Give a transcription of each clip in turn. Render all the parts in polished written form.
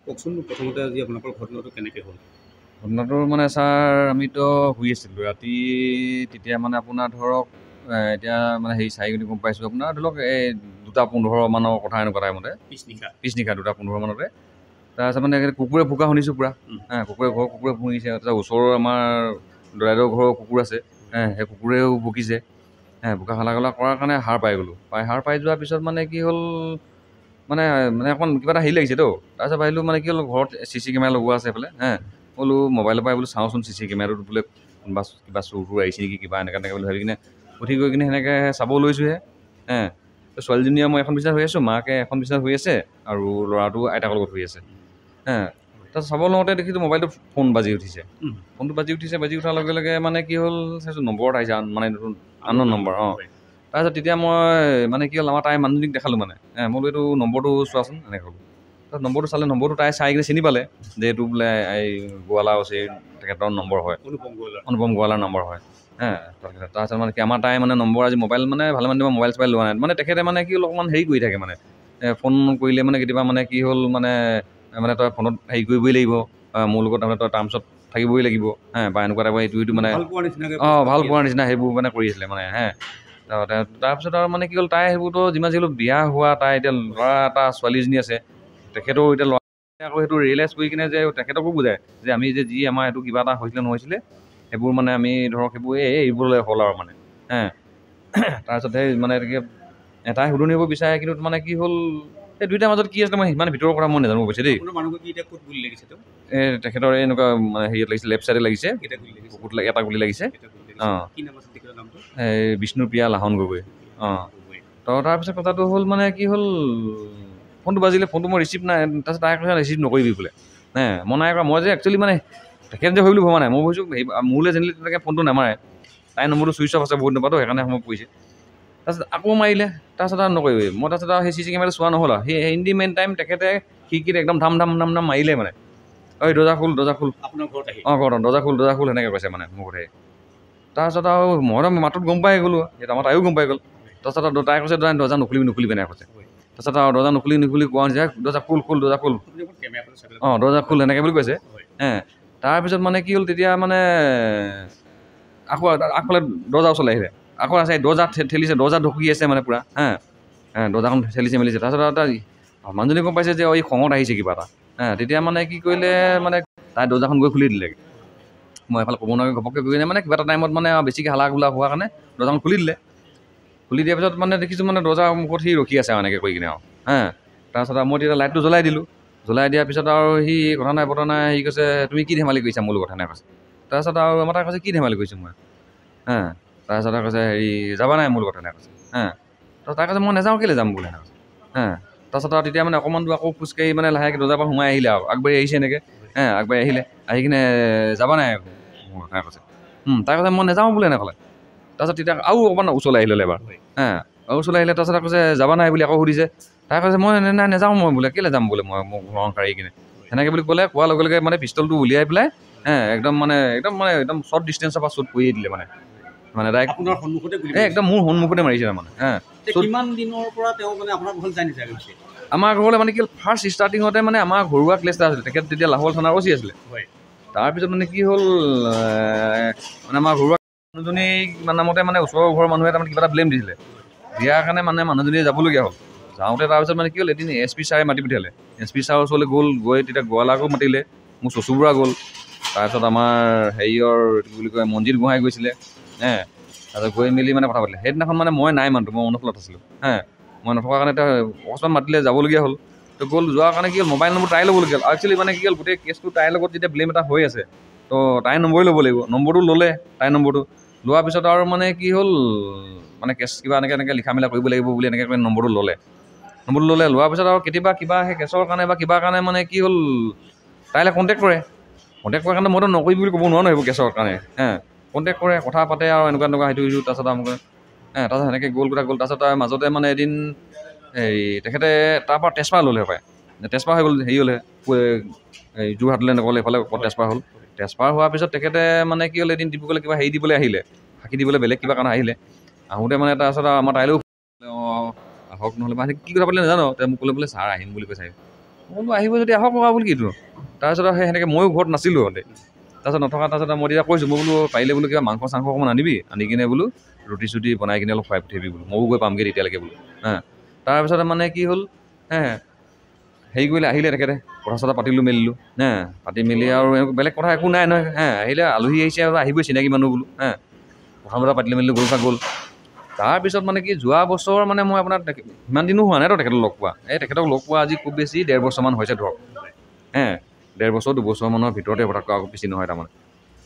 কওকচোন প্ৰথমতে আজি আপোনালোকৰ ঘটনাটো কেনেকৈ হ'ল? ঘটনাটো মানে ছাৰ আমিতো শুই আছিলোঁ ৰাতি তেতিয়া মানে আপোনাৰ ধৰক এতিয়া মানে হেৰি চাই কিনে গম পাইছোঁ আপোনাৰ ধৰি লওক এই 2:15 মানৰ কথা এনেকুৱা টাইমতে পিছনিশা 2:15 মানতে তাৰপিছত মানে কুকুৰে ভোকা শুনিছোঁ পূৰা কুকুৰে ভুকিছে তাৰপিছত ওচৰৰ আমাৰ দৰাইদেউৰ ঘৰৰ কুকুৰ আছে সেই কুকুৰেও ভুকিছে ভোকা হালা গলা কৰাৰ কাৰণে সাৰ পাই গ'লোঁ সাৰ পাই যোৱাৰ পিছত মানে কি হ'ল মানে অকণ কিবা এটা হেৰি লাগিছেতো তাৰপিছত ভাবিলোঁ মানে কি হ'ল ঘৰত CC কেমেৰা লগোৱা আছে এইফালে বোলো মোবাইলৰ পৰা বোলো চাওঁচোন CC কেমেৰাটোত বোলে কোনোবা কিবা চোৰ আহিছে নেকি কিবা এনেকৈ বুলি ভাবি কিনে উঠি গৈ কিনে সেনেকৈ চাব লৈছোঁহে ছোৱালীজনীয়ে মই এখন বিচনাত শুই আছোঁ মাকে এখন বিচনাত শুই আছে আৰু ল'ৰাটো আইতাকৰ লগত শুই আছে তাৰপিছত চাব লওঁতে দেখিছোঁ মোবাইলটো ফোন বাজি উঠিছে ফোনটো বাজি উঠাৰ লগে লগে মানে কি হ'ল চাইছোঁ নম্বৰত আহিছে মানে নতুন আননোন নম্বৰ তাৰপিছত তেতিয়া মই মানে কি হ'ল আমাৰ তাই মানুহজনীক দেখালোঁ মানে মই বোলো এইটো নম্বৰটো চোৱাচোন এনেকৈ ক'লোঁ তাৰপিছত নম্বৰটো চালে নম্বৰটো তাই চাই কিনে চিনি পালে যে এইটো বোলে এই গোৱালা আছে তেখেতৰ নম্বৰ হয় অনুপম গোৱালাৰ নম্বৰ হয় তাৰপিছত মানে কি আমাৰ তাই মানে নম্বৰ আজি মোবাইল মানে ভালেমান দিনৰ মোবাইল চোবাইল লোৱা নাই মানে তেখেতে মানে কি হ'ল অকণমান হেৰি কৰি থাকে মানে ফোন কৰিলে মানে কেতিয়াবা মানে কি হ'ল মানে তই ফোনত হেৰি কৰিবই লাগিব মোৰ লগত তাৰমানে তই টাৰ্মছত থাকিবই লাগিব বা এনেকুৱা টাইপৰ এইটো মানে ভাল পোৱাৰ নিচিনা সেইবোৰ মানে কৰি আছিলে মানে তাৰপিছত আৰু মানে কি হ'ল তাই সেইবোৰতো যিমান যি হ'লেও বিয়া হোৱা তাই এতিয়া ল'ৰা এটা ছোৱালীজনী আছে তেখেতেও এতিয়া ল'ৰা আকৌ সেইটো ৰিয়েলাইজ কৰি কিনে যে তেখেতকো বুজায় যে আমি যে যি আমাৰ এইটো কিবা এটা হৈছিলে নহৈছিলে সেইবোৰ মানে আমি ধৰক সেইবোৰ এইবোৰলৈ হ'ল আৰু মানে তাৰপিছত সেই মানে এনেকৈ তাই শুধৰণি হ'ব বিচাৰে কিন্তু মানে কি হ'ল এই দুইটাৰ মাজত কি আছিলে মই সিমান ভিতৰৰ কথা মই নাজানো অৱশ্যে দেই তেখেতৰ এনেকুৱা মানে হেৰিয়াত লাগিছে লেফ্ট চাইডে লাগিছে এটা গুলি লাগিছে এই বিষ্ণুপ্ৰিয়া লাহন গগৈ তো তাৰপিছত কথাটো হ'ল মানে কি হ'ল ফোনটো বাজিলে ফোনটো মই ৰিচিভ নাই তাৰপিছত তাই কৈছে ৰিচিভ নকৰিবি বোলে মই নাই কৰা মই যে একচুৱেলি মানে তেখেত যে হৈ বুলি ভবা নাই মই ভাবিছোঁ মোলৈ জেনেৰেলি তেনেকৈ ফোনটো নামাৰে তাই নম্বৰটো চুইচ অফ আছে বহুত নাপাতো সেইকাৰণে সময় পৰিছে তাৰপিছত আকৌ মাৰিলে তাৰপিছত আৰু নকৰিবি মই তাৰপিছত আৰু সেই CC কেমেৰাটো চোৱা নহ'ল আৰু সেই ইন দি মেইন টাইম তেখেতে খিৰিকীত একদম ধাম মাৰিলে মানে ঐ দৰ্জা খোল আপোনাৰ ঘৰত আহি ঘৰত দৰ্জা খোল সেনেকৈ কৈছে মানে মোৰ ঘৰতে তাৰপিছত আৰু মইতো মাতত গম পাই গ'লোঁ সেইটো আমাৰ তাইও গম পাই গ'ল তাৰপিছত আৰু তাই কৈছে দৰ্জা নুখুলিবি এনেকৈ কৈছে তাৰপিছত আৰু দৰ্জা নুখুলি কোৱা নিচিনা দৰ্জা খোল দৰ্জা খোল এনেকৈ বুলি কৈছে তাৰপিছত মানে কি হ'ল তেতিয়া মানে আকৌ আগফালে দৰ্জা ওচৰলৈ আহিলে আকৌ আছে দৰ্জা ঠেলিছে দৰ্জা ঢুকি আছে মানে পূৰা দৰ্জাখন ঠেলিছে মেলিছে তাৰপিছত আৰু মানুহজনী গম পাইছে যে এই খঙত আহিছে কিবা এটা তেতিয়া মানে কি কৰিলে মানে তাই দৰ্জাখন গৈ খুলি দিলেগৈ মই এফালে ক'ব নোৱাৰি ঘপককৈ গৈ কিনে মানে কিবা এটা টাইমত মানে বেছিকৈ হালা গোলা হোৱাৰ কাৰণে দৰ্জাখন খুলি দিলে খুলি দিয়াৰ পিছত মানে দেখিছোঁ মানে দৰ্জাৰ মুখত সি ৰখি আছে এনেকৈ কৰি কিনে আৰু তাৰপিছত আৰু মই তেতিয়া লাইটটো জ্বলাই দিলোঁ জ্বলাই দিয়াৰ পিছত আৰু সি কথা নাই বতৰা নাই সি কৈছে তুমি কি ধেমালি কৰিছা মোৰ কথা নাই কৈছে তাৰপিছত আৰু আমাৰ তাই কৈছে কি ধেমালি কৰিছোঁ মই তাৰপিছত আৰু কৈছে হেৰি যাবা নাই মোৰ কথা নাই কৈছে তাৰপিছত তাই কৈছে মই নাযাওঁ কেলৈ যাম বোলে কৈছে তাৰপিছত আৰু তেতিয়া মানে অকণমান দূৰ আকৌ খোজকাঢ়ি মানে লাহেকৈ দৰ্জাৰ পৰা সোমাই আহিলে আৰু আগবাঢ়ি আহিছে এনেকৈ আগবাঢ়ি আহিলে আহি কিনে যাবা নাই মোৰ কথা কৈছে তাই কৈছে মই নাযাওঁ বোলে এনেকৈ ক'লে তাৰপিছত তেতিয়া আৰু অকণমান ওচৰলৈ আহি ল'লে এবাৰ আৰু ওচৰলৈ আহিলে তাৰপিছত কৈছে যাবা নাই বুলি আকৌ সুধিছে তাই কৈছে মই নাই নাযাওঁ মই বোলে কেলৈ যাম বোলে মই মোক ঘৰৰ কাঢ়ি কিনে সেনেকৈ বুলি ক'লে কোৱাৰ লগে লগে মানে পিষ্টলটো উলিয়াই পেলাই একদম শ্বৰ্ট ডিষ্টেঞ্চৰ পৰা শ্বুট কৰিয়ে দিলে মানে ডাইৰেক্ট আপোনাৰ সন্মুখতে একদম মোৰ সন্মুখতে মাৰিছে তাৰমানে কিমান দিনৰ পৰা তেওঁ মানে আপোনাৰ ঘৰত জানি গৈছে আমাৰ ঘৰলৈ মানে কি হ'ল ফাৰ্ষ্ট ষ্টাৰ্টিঙতে মানে আমাৰ ঘৰুৱা কেছ এটা আছিলে তেখেত তেতিয়া লাহোৱাল থানাৰ ওচি আছিলে তাৰপিছত মানে কি হ'ল মানে আমাৰ ঘৰুৱা মানুহজনীক নামতে মানে ওচৰৰ ঘৰৰ মানুহে তাৰমানে কিবা এটা ব্লেম দিছিলে দিয়াৰ কাৰণে মানে মানুহজনী যাবলগীয়া হ'ল যাওঁতে তাৰপিছত মানে কি হ'ল এদিন SP ছাৰে মাতি পঠিয়ালে SP ছাৰৰ ওচৰলৈ গৈ তেতিয়া গোৱালাকো মাতিলে মোৰ চচুবুঢ়া গ'ল তাৰপিছত আমাৰ হেৰিয়ৰ কি বুলি কয় মনজিত গোহাঁই গৈছিলে তাৰপিছত গৈ মেলি মানে কথা পাতিলে সেইদিনাখন মানে মই নাই মানুহটো মই অনুফলত আছিলোঁ মই নথকাৰ কাৰণে এতিয়া অকস্মাত মাতিলে যাবলগীয়া হ'ল তো যোৱাৰ কাৰণে কি হ'ল মোবাইল নম্বৰ তাই ল'বলগীয়া হ'ল একচুৱেলি মানে কি হ'ল গোটেই কেছটো তাইৰ লগত যেতিয়া ব্লেম এটা হৈ আছে তো তাইৰ নম্বৰে ল'ব লাগিব নম্বৰটো ল'লে তাইৰ নম্বৰটো লোৱাৰ পিছত আৰু মানে কি হ'ল মানে কেছ কিবা এনেকৈ লিখা মেলা কৰিব লাগিব বুলি এনেকৈ কৰি নম্বৰটো ল'লে লোৱাৰ পিছত আৰু কেতিয়াবা কিবা সেই কেছৰ কাৰণে বা কিবা কাৰণে মানে কি হ'ল তাইলৈ কণ্টেক্ট কৰাৰ কাৰণে মইতো নকৰিম বুলি ক'ব নোৱাৰো ন সেইবোৰ কেছৰ কাৰণে কণ্টেক্ট কৰে কথা পাতে আৰু এনেকুৱা সেইটো তাৰপিছত আমাক তাৰপিছত সেনেকৈ গ'ল তাৰপিছত তাৰ মাজতে মানে এদিন এই তেখেতে তাৰপৰা ট্ৰেন্সফাৰ ল'লে পায় ট্ৰেন্সফাৰ হৈ গ'ল হেৰি হ'লে এই যোৰহাটলৈ নগ'লে এইফালে ট্ৰেন্সফাৰ হোৱাৰ পিছত তেখেতে মানে কি হ'ল এদিন ডিব্ৰুগড়লৈ কিবা হেৰি দিবলৈ আহিলে ফাঁকি দিবলৈ বেলেগ কিবা কাৰণে আহিলে আহোঁতে মানে তাৰপিছত আমাৰ তাইলৈও আহক নহ'লে বা কি কথা পাতিলে নাজানো তেওঁ মোক ক'লে বোলে ছাৰ আহিম বুলি কৈছে বোলো আহিব যদি আহক ককা বুলি কিটো তাৰপিছত সেই সেনেকৈ ময়ো ঘৰত নাছিলোঁ মানে তাৰপিছত নথকা তাৰপিছত মই তেতিয়া কৈছোঁ মই বোলো পাৰিলে বোলো কিবা মাংস চাংস অকণমান আনিবি আনি কিনে বোলো ৰুটি চুটি বনাই কিনে অলপ খুৱাই পঠিয়াবি বোলো ময়ো গৈ পামগৈ তেতিয়ালৈকে বোলো তাৰপিছত মানে কি হ'ল হেৰি কৰিলে আহিলে তেখেতে কথা চথা পাতিলোঁ মেলিলোঁ পাতি মেলি আৰু বেলেগ কথা একো নাই নহয় আহিলে আলহী আহিছে আৰু আহিবই চিনাকি মানুহ বোলো কথা বতৰা পাতিলোঁ মেলিলোঁ গ'ল তাৰপিছত মানে কি যোৱা বছৰ মানে মই আপোনাৰ ইমান দিনো হোৱা নাই তো তেখেতক লগ পোৱা তেখেতক লগ পোৱা আজি খুব বেছি 1.5 বছৰমান হৈছে ধৰক 1.5 বছৰ 2 বছৰমানৰ ভিতৰতে কথাটো আকৌ বেছি নহয় তাৰমানে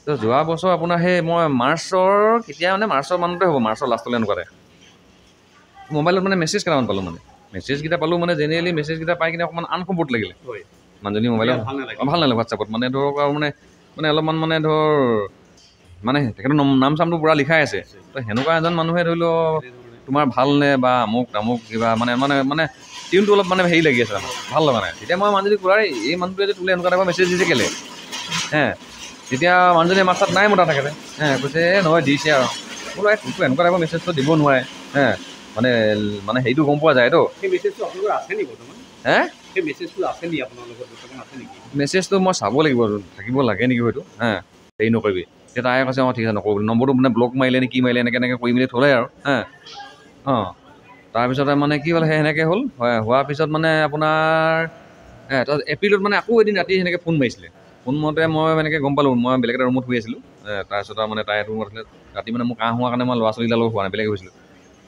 তো যোৱা বছৰ আপোনাৰ সেই মই মাৰ্চৰ মানতে হ'ব মাৰ্চৰ লাষ্টলৈ এনেকুৱাতে মোবাইলত মানে মেছেজ কেইটামান পালোঁ মানে মেছেজকেইটা পালোঁ মানে জেনেৰেলি মেছেজকেইটা পাই কিনে অকণমান আনকমফৰ্ট লাগিলে মানুহজনী মোবাইলত ভাল নালাগে হোৱাটছআপত মানে ধৰক আৰু মানে অলপমান মানে ধৰ মানে তেখেতৰ নাম চামটো পূৰা লিখাই আছে তো সেনেকুৱা এজন মানুহে ধৰি লওক তোমাৰ ভালনে বা আমুক তামুক কিবা মানে টিউনটো অলপ মানে হেৰি লাগি আছে ভাল লগা নাই তেতিয়া মই মানুহজনী কোৱাৰ এই মানুহটোৱে যে তোলে এনেকুৱা টাইপৰ মেছেজ দিছে কেলে তেতিয়া মানুহজনীয়ে মাত চাত নাই মতা তেখেতে কৈছে নহয় দিছে আৰু বোলো তোকতো এনেকুৱা টাইপৰ মেছেজটো দিব নোৱাৰে মানে হেৰিটো গম পোৱা যায়তো সেই মেছেজটো আপোনালোকৰ আছে নেকি বৰ্তমান সেই মেছেজটো আছে নেকি আপোনাৰ লগত বৰ্তমান আছে নেকি মেছেজটো মই চাব লাগিব থাকিব লাগে নেকি হয়তো হেৰি নকৰিবি তেতিয়া তাই কৈছে ঠিক আছে নকৰোঁ নম্বৰটো মানে ব্লক মাৰিলে নে কি মাৰিলে এনেকৈ কৰি মেলি থ'লে আৰু তাৰপিছতে মানে কি হ'ল সেনেকৈ হ'ল হোৱাৰ পিছত মানে আপোনাৰ তাৰপিছত এপ্ৰিলত মানে আকৌ এদিন ৰাতি সেনেকৈ ফোন মাৰিছিলে ফোন মাৰোঁতে মই এনেকৈ গম পালোঁ মই বেলেগ এটা ৰুমত শুই আছিলোঁ তাৰপিছত আৰু মানে তাই ৰুমত আছিলে ৰাতি মানে মোৰ কাহ হোৱাৰ কাৰণে মই ল'ৰা ছোৱালীকেইটাৰ লগত হোৱা নাই বেলেগ হৈছিলোঁ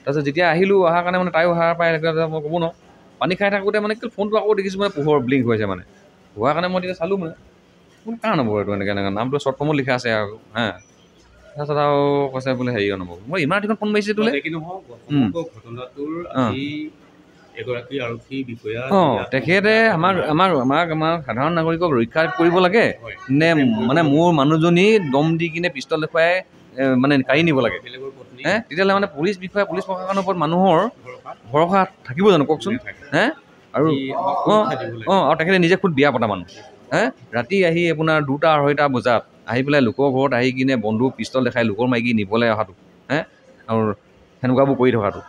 তাৰপিছত যেতিয়া আহিলোঁ অহাৰ কাৰণে মানে তাইও সাৰ পাই মই ক'ব নোৱাৰোঁ পানী খাই থাকোঁতে মানে কি ফোনটো আকৌ দেখিছোঁ মানে পোহৰ ব্লিংক হৈছে মানে হোৱাৰ কাৰণে মই তেতিয়া চালোঁ মানে কোন কাৰ নম্বৰ এইটো এনেকৈ নামটো শ্বৰ্ট ফৰ্মত লিখা আছে আৰু তাৰপিছত আৰু কৈছে বোলে হেৰি নম্বৰ মই ইমান ৰাতিখন ফোন মাৰিছে তোলে ঘটনাটোৰ এগৰাকী আৰক্ষী বিষয়া তেখেতে আমাক সাধাৰণ নাগৰিকক ৰক্ষা কৰিব লাগে নে মানে মোৰ মানুহজনী দম দি কিনে পিষ্টল দেখুৱাই মানে কাঢ়ি নিব লাগে তেতিয়াহ'লে মানে পুলিচ বিষয়া পুলিচ প্ৰশাসনৰ ওপৰত মানুহৰ ভৰসা থাকিব জানো কওকচোন আৰু আৰু তেখেতে নিজে খুব বিয়া পতা মানুহ ৰাতি আহি আপোনাৰ 2টা-2:30 বজাত আহি পেলাই লোকৰ ঘৰত আহি কিনে বন্ধু পিষ্টল দেখাই লোকৰ মাইকী নিবলৈ অহাটো আৰু সেনেকুৱাবোৰ কৰি থকাটো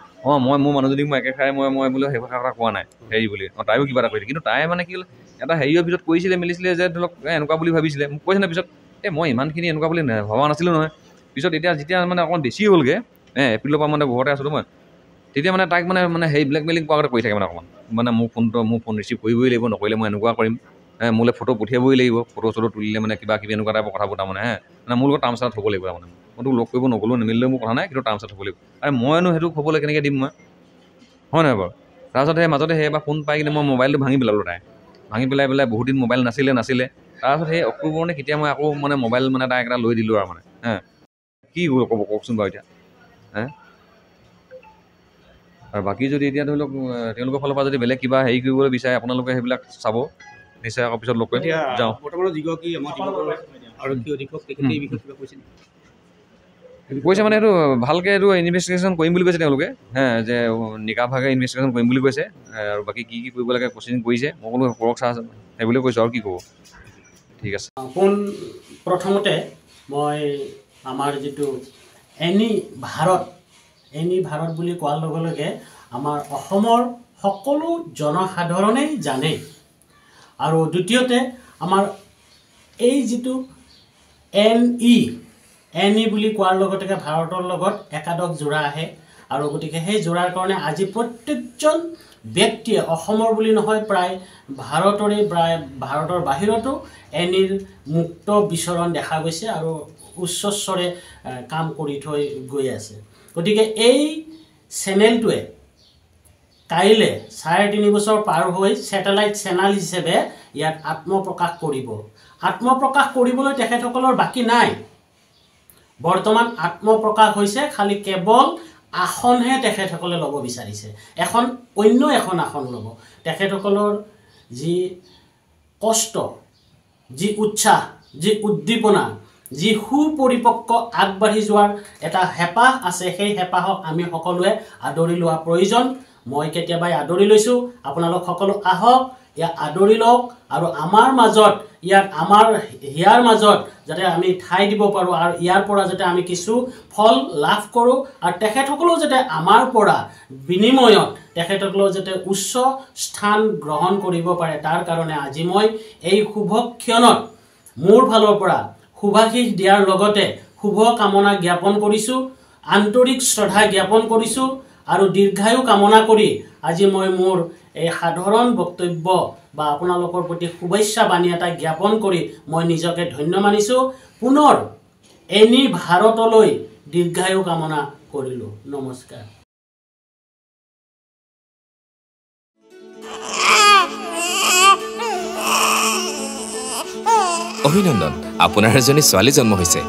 মই মোৰ মানুহজনীক মই একেষাৰে মই বোলে সেই কথা কোৱা নাই হেৰি বুলি তাইও কিবা এটা কৰিলে কিন্তু তাই মানে কি হ'ল এটা হেৰিয়ৰ ভিতৰত কৰিছিলে মেলিছিলে যে ধৰি লওক এনেকুৱা বুলি ভাবিছিলে মোক কৈছে নে পিছত মই ইমানখিনি এনেকুৱা বুলি ভবা নাছিলোঁ নহয় পিছত যেতিয়া মানে অকণমান বেছি হ'লগৈ এপ্ৰিলৰ পৰা মানে ঘৰতে আছিলোঁ মই তেতিয়া মানে তাইক মানে সেই ব্লেকমেইলিং কৰাৰ কৰি থাকে মানে অকণমান মানে মোৰ ফোন ৰিচিভ কৰিবই লাগিব নকৰিলে মই এনেকুৱা কৰিম মোলৈ ফটো পঠিয়াবই লাগিব ফটো চটো তুলিলে মানে কিবা কিবি এনেকুৱা টাইপৰ কথাবোৰ তাৰমানে মানে মোৰ লগত টাৰ্মছ এটা থ'ব লাগিব তাৰমানে মই তোক লগ কৰিব নগ'লেও নিমিলিলেও মোৰ কথা নাই কিন্তু টাৰ্মছ এটা থ'ব লাগিব আৰু মইনো সেইটো খবলৈ কেনেকৈ দিম মই হয় নহয় বাৰু তাৰপিছত সেই মাজতে সেই এবাৰ ফোন পাই কিনে মই মোবাইলটো ভাঙি পেলালোঁ তাই ভাঙি পেলাই বহুত দিন মোবাইল নাছিলে তাৰপিছত সেই অক্টোবৰ নে কেতিয়া মই আকৌ মানে মোবাইল মানে তাইক এটা লৈ দিলোঁ আৰু মানে কি ক'ব কওকচোন বাৰু এতিয়া আৰু বাকী যদি এতিয়া ধৰি লওক তেওঁলোকৰ ফালৰ পৰা যদি বেলেগ কিবা হেৰি কৰিবলৈ বিচাৰে আপোনালোকে সেইবিলাক চাব নিশ্চয় আকৌ পিছত লগ কৰি যাওঁ বৰ্তমানৰ যিগৰাকী আমাৰ আৰক্ষী অধীক্ষক তেখেতে এই বিষয়ে কিবা কৈছে কৈছে মানে এইটো ভালকৈ এইটো ইনভেষ্টিগেশ্যন কৰিম বুলি কৈছে তেওঁলোকে যে নিকাভাৱে ইনভেষ্টিগেশ্যন কৰিম বুলি কৈছে আৰু বাকী কি কৰিব লাগে প্ৰচিডিং কৰিছে মই ক'লো কৰক চাৰ সেইবুলি কৈছোঁ আৰু কি ক'ব ঠিক আছে প্ৰথমতে মই আমাৰ যিটো এনি ভাৰত বুলি কোৱাৰ লগে লগে আমাৰ অসমৰ সকলো জনসাধাৰণেই জানে আৰু দ্বিতীয়তে আমাৰ এই যিটো এনই বুলি কোৱাৰ লগতে ভাৰতৰ লগত একাদশ জোৰা আহে আৰু গতিকে সেই জোৰাৰ কাৰণে আজি প্ৰত্যেকজন ব্যক্তিয়ে অসমৰ বুলি নহয় প্ৰায় ভাৰতৰ বাহিৰতো এনিৰ মুক্ত বিচৰণ দেখা গৈছে আৰু উচ্চস্বৰে কাম কৰি থৈ গৈ আছে গতিকে এই চেনেলটোৱে কাইলৈ 3.5 বছৰ পাৰ হৈ ছেটেলাইট চেনেল হিচাপে ইয়াত আত্মপ্ৰকাশ কৰিবলৈ তেখেতসকলৰ বাকী নাই বৰ্তমান আত্মপ্ৰকাশ হৈছে খালি কেৱল আসনহে তেখেতসকলে ল'ব বিচাৰিছে অন্য এখন আসন ল'ব তেখেতসকলৰ যি কষ্ট যি উৎসাহ যি উদ্দীপনা যি সুপৰিপক্ক আগবাঢ়ি যোৱাৰ এটা হেঁপাহ আছে সেই হেঁপাহক আমি সকলোৱে আদৰি লোৱা প্ৰয়োজন মই কেতিয়াবাই আদৰি লৈছোঁ আপোনালোক সকলো আহক ইয়াক আদৰি লওক আৰু আমাৰ মাজত ইয়াক আমাৰ হিয়াৰ মাজত যাতে আমি ঠাই দিব পাৰোঁ আৰু ইয়াৰ পৰা যাতে আমি কিছু ফল লাভ কৰোঁ আৰু তেখেতসকলেও যাতে আমাৰ পৰা বিনিময়ত তেখেতসকলেও যাতে উচ্চ স্থান গ্ৰহণ কৰিব পাৰে তাৰ কাৰণে আজি মই এই শুভ ক্ষণত মোৰ ফালৰ পৰা শুভাশীষ দিয়াৰ লগতে শুভ কামনা জ্ঞাপন কৰিছোঁ আন্তৰিক শ্ৰদ্ধা জ্ঞাপন কৰিছোঁ আৰু দীৰ্ঘায়ু কামনা কৰি আজি মই মোৰ এই সাধাৰণ বক্তব্য বা আপোনালোকৰ প্ৰতি শুভেচ্ছা বাণী এটা জ্ঞাপন কৰি মই নিজকে ধন্য মানিছোঁ পুনৰ এনি ভাৰতলৈ দীৰ্ঘায়ু কামনা কৰিলোঁ নমস্কাৰ অভিনন্দন আপোনাৰ এজনী ছোৱালী জন্ম হৈছে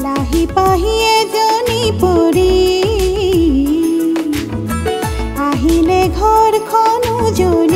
লাহি পাহি এজনী পৰি আহিলে ঘৰখন উজলি